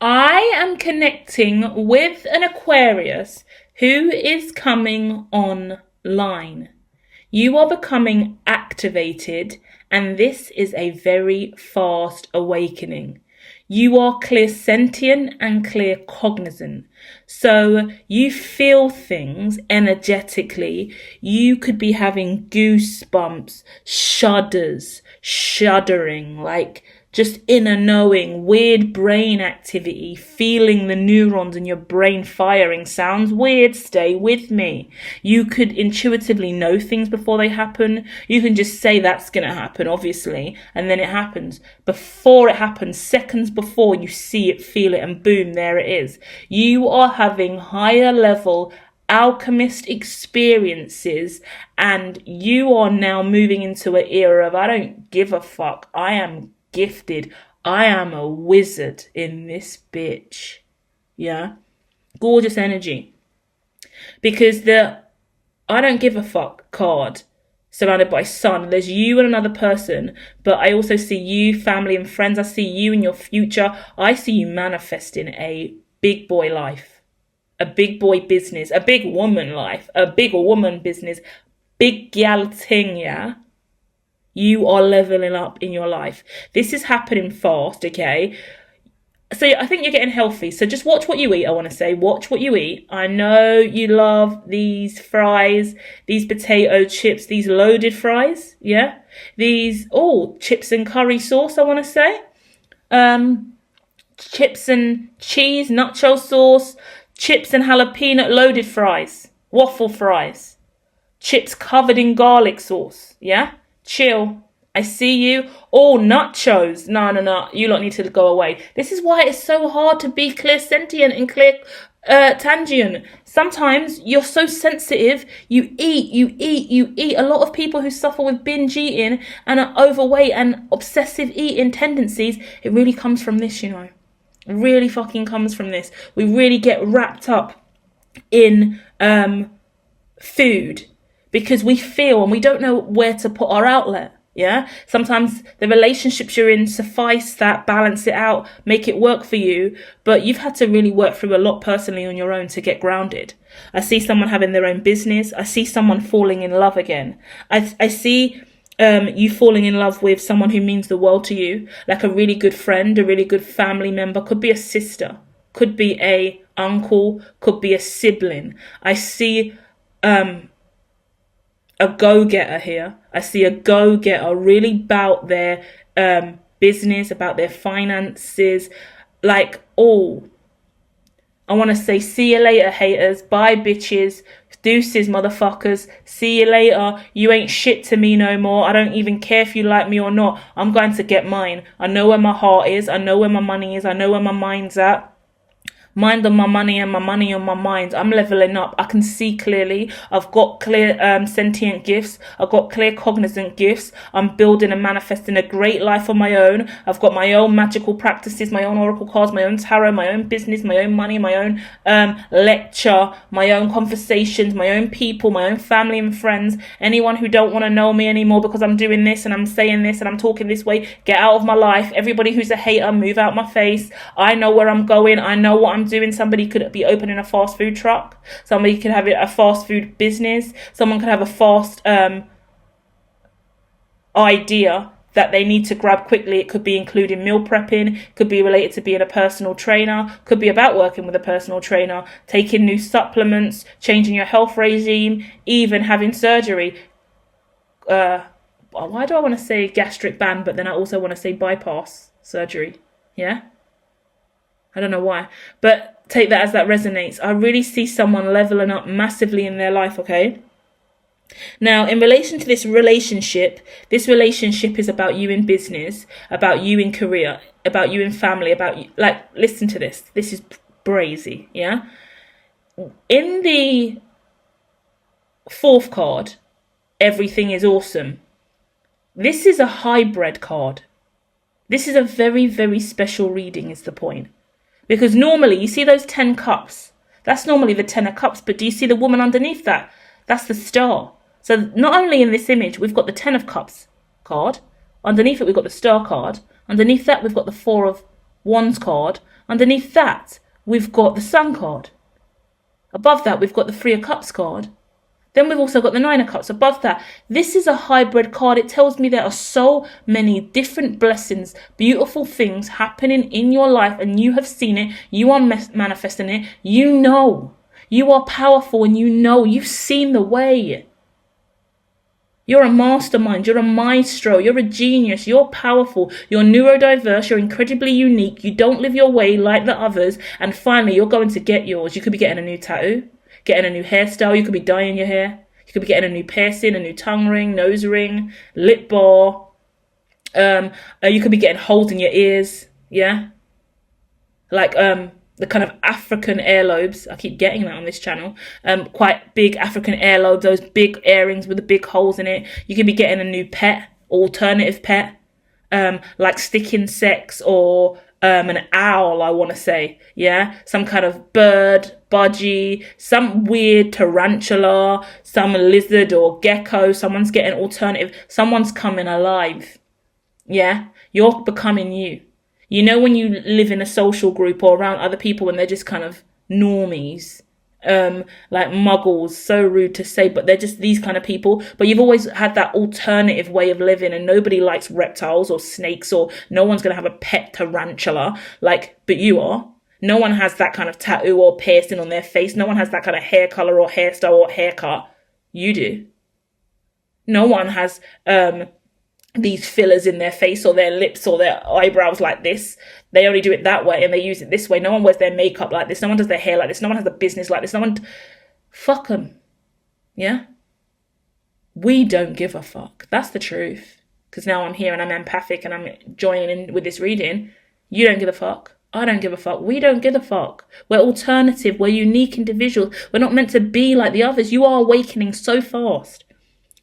I am connecting with an Aquarius who is coming online. You are becoming activated, and this is a very fast awakening. You are clairsentient and clear cognizant. So you feel things energetically. You could be having goosebumps, shudders, shuddering, like just inner knowing, weird brain activity, feeling the neurons in your brain firing. Sounds weird, stay with me. You could intuitively know things before they happen. You can just say that's going to happen, obviously, and then it happens. Before it happens, seconds before, you see it, feel it, and boom, there it is. You are having higher level alchemist experiences, and you are now moving into an era of I don't give a fuck. I am gifted. I am a wizard in this bitch. Yeah. Gorgeous energy. Because the I don't give a fuck card surrounded by sun, there's you and another person, but I also see you, family and friends. I see you in your future. I see you manifesting a big boy life, a big boy business, a big woman life, a big woman business, big gal ting, yeah? You are leveling up in your life. This is happening fast, okay? So I think you're getting healthy. So just watch what you eat, I want to say. Watch what you eat. I know you love these fries, these potato chips, these loaded fries, yeah? These, chips and curry sauce, I want to say. Chips and cheese, nacho sauce, chips and jalapeno loaded fries, waffle fries, chips covered in garlic sauce, yeah? Chill. I see you. Nachos. No. You lot need to go away. This is why it's so hard to be clairsentient and clear tangent. Sometimes you're so sensitive. You eat. A lot of people who suffer with binge eating and are overweight and obsessive eating tendencies, it really comes from this, you know. It really fucking comes from this. We really get wrapped up in food, because we feel and we don't know where to put our outlet. Yeah. Sometimes the relationships you're in suffice that, balance it out, make it work for you. But you've had to really work through a lot personally on your own to get grounded. I see someone having their own business. I see someone falling in love again. I see you falling in love with someone who means the world to you, like a really good friend, a really good family member, could be a sister, could be a uncle, could be a sibling. I see a go-getter here. I see a go-getter really about their business, about their finances. Like, I want to say, see you later, haters. Bye, bitches. Deuces, motherfuckers. See you later. You ain't shit to me no more. I don't even care if you like me or not. I'm going to get mine. I know where my heart is. I know where my money is. I know where my mind's at. Mind on my money and my money on my mind. I'm leveling up. I can see clearly. I've got clear sentient gifts. I've got clear cognizant gifts. I'm building and manifesting a great life on my own. I've got my own magical practices, my own oracle cards, my own tarot, my own business, my own money, my own lecture, my own conversations, my own people, my own family and friends. Anyone who don't want to know me anymore because I'm doing this and I'm saying this and I'm talking this way, get out of my life. Everybody who's a hater, move out my face. I know where I'm going. I know what I'm doing. Somebody could be opening a fast food truck. Somebody could have a fast food business. Someone could have a fast idea that they need to grab quickly. It could be including meal prepping, could be related to being a personal trainer, could be about working with a personal trainer, taking new supplements, changing your health regime, even having surgery. Why do I want to say gastric band, but then I also want to say bypass surgery? Yeah? I don't know why, but take that as that resonates. I really see someone leveling up massively in their life, okay? Now, in relation to this relationship is about you in business, about you in career, about you in family, about you, like, listen to this. This is brazy, yeah? In the fourth card, everything is awesome. This is a hybrid card. This is a very, very special reading, is the point. Because normally, you see those 10 cups. That's normally the 10 of cups. But do you see the woman underneath that? That's the star. So not only in this image, we've got the 10 of cups card. Underneath it, we've got the star card. Underneath that, we've got the 4 of wands card. Underneath that, we've got the Sun card. Above that, we've got the Three of Cups card. Then we've also got the Nine of Cups above that. This is a hybrid card. It tells me there are so many different blessings, beautiful things happening in your life, and you have seen it. You are manifesting it. You know. You are powerful, and you know. You've seen the way. You're a mastermind. You're a maestro. You're a genius. You're powerful. You're neurodiverse. You're incredibly unique. You don't live your way like the others. And finally, you're going to get yours. You could be getting a new tattoo, getting a new hairstyle. You could be dyeing your hair. You could be getting a new piercing, a new tongue ring, nose ring, lip bar. You could be getting holes in your ears. Yeah. Like, the kind of African earlobes. I keep getting that on this channel. Quite big African earlobes, those big earrings with the big holes in it. You could be getting a new pet, alternative pet, like stick insects or an owl, I want to say. Yeah, some kind of bird, budgie, some weird tarantula, some lizard or gecko. Someone's getting alternative. Someone's coming alive. Yeah, you're becoming you. You know, when you live in a social group or around other people and they're just kind of normies, like muggles, so rude to say, but they're just these kind of people. But you've always had that alternative way of living, and nobody likes reptiles or snakes, or no one's going to have a pet tarantula, but you are. No one has that kind of tattoo or piercing on their face. No one has that kind of hair color or hairstyle or haircut. You do. No one has, these fillers in their face or their lips or their eyebrows like this. They only do it that way and they use it this way. No one wears their makeup like this. No one does their hair like this. No one has a business like this. Fuck them. Yeah? We don't give a fuck. That's the truth. Because now I'm here and I'm empathic and I'm joining in with this reading. You don't give a fuck. I don't give a fuck. We don't give a fuck. We're alternative. We're unique individuals. We're not meant to be like the others. You are awakening so fast.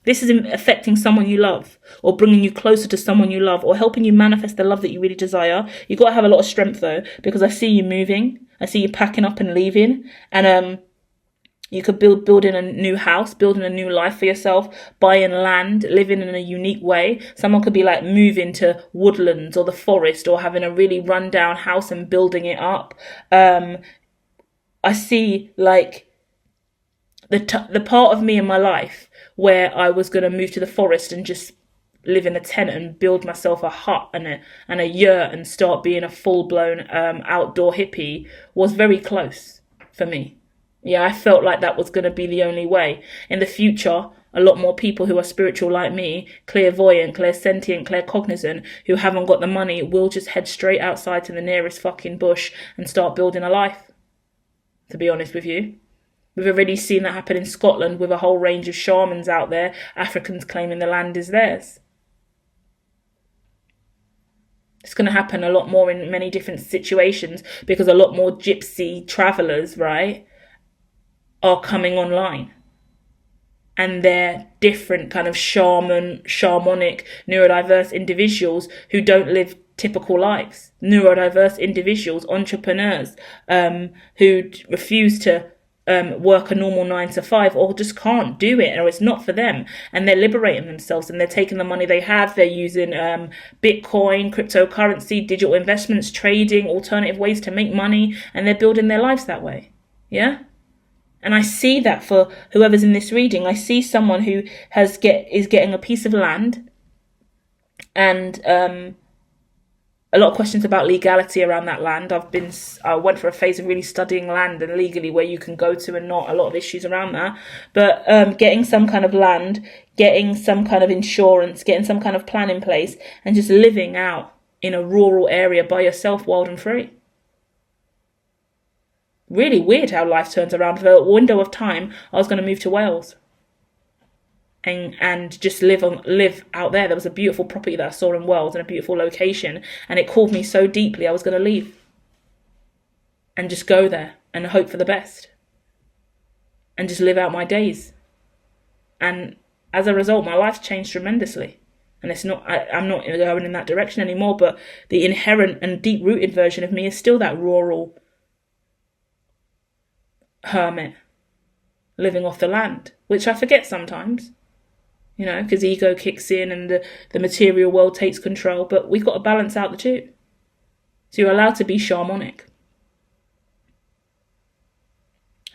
This is affecting someone you love, or bringing you closer to someone you love, or helping you manifest the love that you really desire. You've got to have a lot of strength though, because I see you moving. I see you packing up and leaving. And you could building a new house, building a new life for yourself, buying land, living in a unique way. Someone could be like moving to woodlands or the forest, or having a really rundown house and building it up. I see like the part of me in my life where I was going to move to the forest and just live in a tent and build myself a hut and a yurt and start being a full-blown outdoor hippie was very close for me. Yeah, I felt like that was going to be the only way. In the future, a lot more people who are spiritual like me, clairvoyant, clairsentient, claircognizant, who haven't got the money, will just head straight outside to the nearest fucking bush and start building a life, to be honest with you. We've already seen that happen in Scotland with a whole range of shamans out there, Africans claiming the land is theirs. It's going to happen a lot more in many different situations because a lot more gypsy travellers, right, are coming online. And they're different kind of shamanic, neurodiverse individuals who don't live typical lives. Neurodiverse individuals, entrepreneurs, who refuse to work a normal 9 to 5 or just can't do it, or it's not for them, and they're liberating themselves and they're taking the money they have, they're using Bitcoin, cryptocurrency, digital investments, trading, alternative ways to make money, and they're building their lives that way. Yeah. And I see that for whoever's in this reading. I see someone who is getting a piece of land, and a lot of questions about legality around that land. I went for a phase of really studying land and legally where you can go to and not, a lot of issues around that. But getting some kind of land, getting some kind of insurance, getting some kind of plan in place, and just living out in a rural area by yourself, wild and free. Really weird how life turns around. For a window of time, I was going to move to Wales. And just live out there. There was a beautiful property that I saw in Wales in a beautiful location, and it called me so deeply I was going to leave and just go there and hope for the best and just live out my days. And as a result, my life's changed tremendously. And I'm not going in that direction anymore, but the inherent and deep-rooted version of me is still that rural hermit living off the land, which I forget sometimes. You know, because ego kicks in and the material world takes control. But we've got to balance out the two. So you're allowed to be shamanic.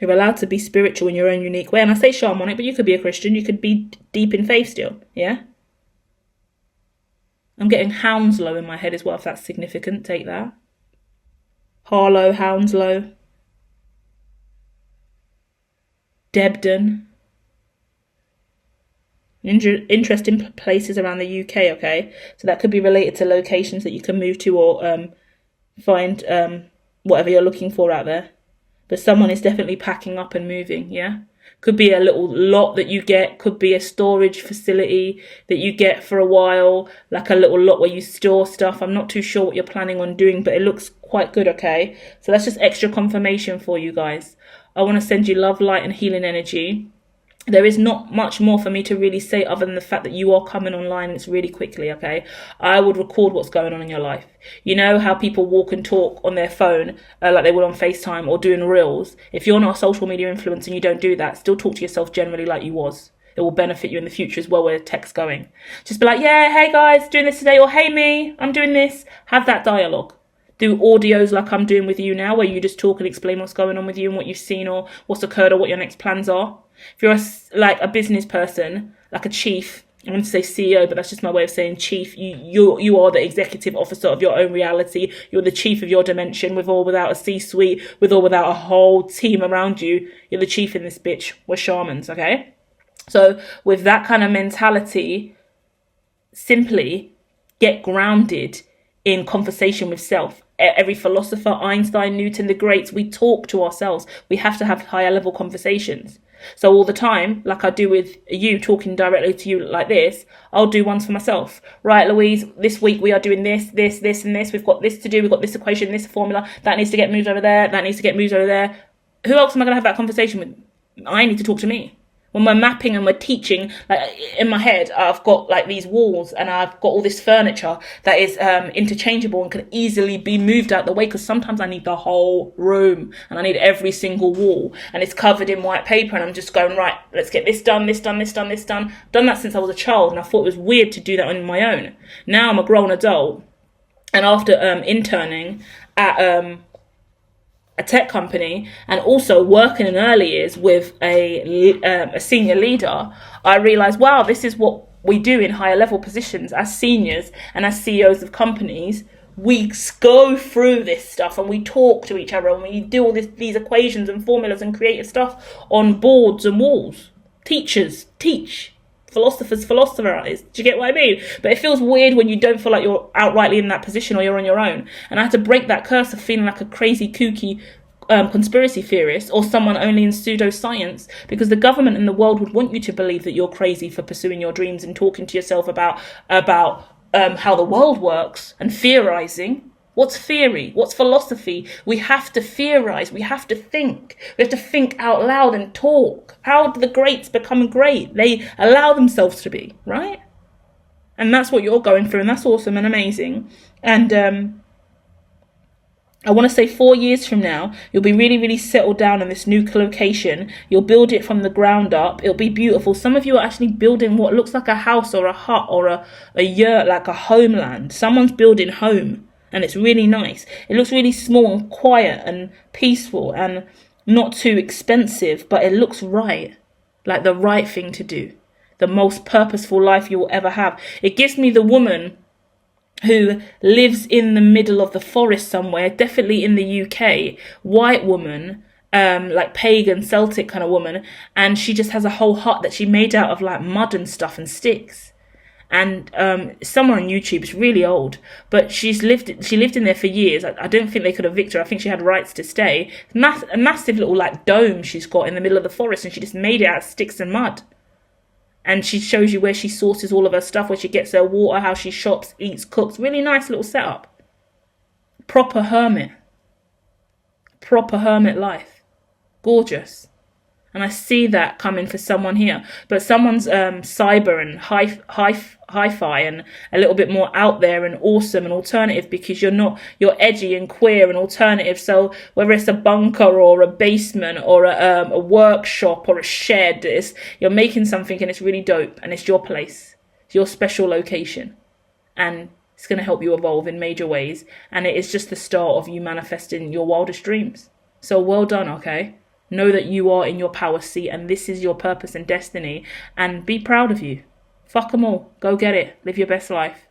You're allowed to be spiritual in your own unique way. And I say shamanic, but you could be a Christian. You could be deep in faith still. Yeah? I'm getting Hounslow in my head as well, if that's significant. Take that. Harlow, Hounslow. Debden. Interesting places around the UK, okay? So that could be related to locations that you can move to or find whatever you're looking for out there. But someone is definitely packing up and moving, yeah? Could be a little lot that you get, could be a storage facility that you get for a while, like a little lot where you store stuff. I'm not too sure what you're planning on doing, but it looks quite good, okay? So that's just extra confirmation for you guys. I want to send you love, light, and healing energy. There is not much more for me to really say other than the fact that you are coming online, and it's really quickly, okay? I would record what's going on in your life. You know how people walk and talk on their phone like they would on FaceTime or doing reels? If you're not a social media influencer and you don't do that, still talk to yourself generally like you was. It will benefit you in the future as well, where the tech's going. Just be like, yeah, hey guys, doing this today, or hey me, I'm doing this. Have that dialogue. Do audios like I'm doing with you now, where you just talk and explain what's going on with you and what you've seen or what's occurred or what your next plans are. If you're a business person, like a chief, I want to say CEO, but that's just my way of saying chief. You are the executive officer of your own reality. You're the chief of your dimension, with or without a C-suite, with or without a whole team around you. You're the chief in this bitch. We're shamans, okay? So with that kind of mentality, simply get grounded in conversation with self. Every philosopher, Einstein, Newton, the greats, we talk to ourselves. We have to have higher level conversations. So all the time, like I do with you, talking directly to you like this, I'll do ones for myself. Right, Louise, this week we are doing this, and this. We've got this to do. We've got this equation, this formula. That needs to get moved over there. That needs to get moved over there. Who else am I going to have that conversation with? I need to talk to me. When we're mapping and we're teaching, like in my head, I've got like these walls and I've got all this furniture that is interchangeable and can easily be moved out the way, because sometimes I need the whole room and I need every single wall and it's covered in white paper and I'm just going, right, let's get this done, this done, this done, this done. I've done that since I was a child and I thought it was weird to do that on my own. Now I'm a grown adult, and after interning at a tech company and also working in early years with a senior leader, I realized, wow, this is what we do in higher level positions as seniors and as CEOs of companies. We go through this stuff and we talk to each other and we do all these equations and formulas and creative stuff on boards and walls. Teachers teach. Philosophers philosophize. Do you get what I mean? But it feels weird when you don't feel like you're outrightly in that position or you're on your own. And I had to break that curse of feeling like a crazy, kooky conspiracy theorist or someone only in pseudoscience, because the government and the world would want you to believe that you're crazy for pursuing your dreams and talking to yourself about how the world works and theorizing. What's theory? What's philosophy? We have to theorize. We have to think. We have to think out loud and talk. How do the greats become great? They allow themselves to be, right? And that's what you're going through, and that's awesome and amazing. And I want to say 4 years from now, you'll be really, really settled down in this new location. You'll build it from the ground up. It'll be beautiful. Some of you are actually building what looks like a house or a hut or a yurt, like a homeland. Someone's building home. And it's really nice. It looks really small and quiet and peaceful and not too expensive, but it looks right. Like the right thing to do. The most purposeful life you will ever have. It gives me the woman who lives in the middle of the forest somewhere, definitely in the UK, white woman, like pagan Celtic kind of woman, and she just has a whole hut that she made out of like mud and stuff and sticks. And somewhere on YouTube, it's really old, but she lived in there for years. I don't think they could evict her. I think she had rights to stay. A massive little like dome she's got in the middle of the forest, and she just made it out of sticks and mud. And she shows you where she sources all of her stuff, where she gets her water, how she shops, eats, cooks. Really nice little setup. Proper hermit life. Gorgeous. And I see that coming for someone here. But someone's cyber and hi-fi and a little bit more out there and awesome and alternative, because you're edgy and queer and alternative. So whether it's a bunker or a basement or a workshop or a shed, you're making something and it's really dope and it's your place. It's your special location. And it's going to help you evolve in major ways. And it is just the start of you manifesting your wildest dreams. So well done, okay? Know that you are in your power seat and this is your purpose and destiny, and be proud of you. Fuck them all. Go get it. Live your best life.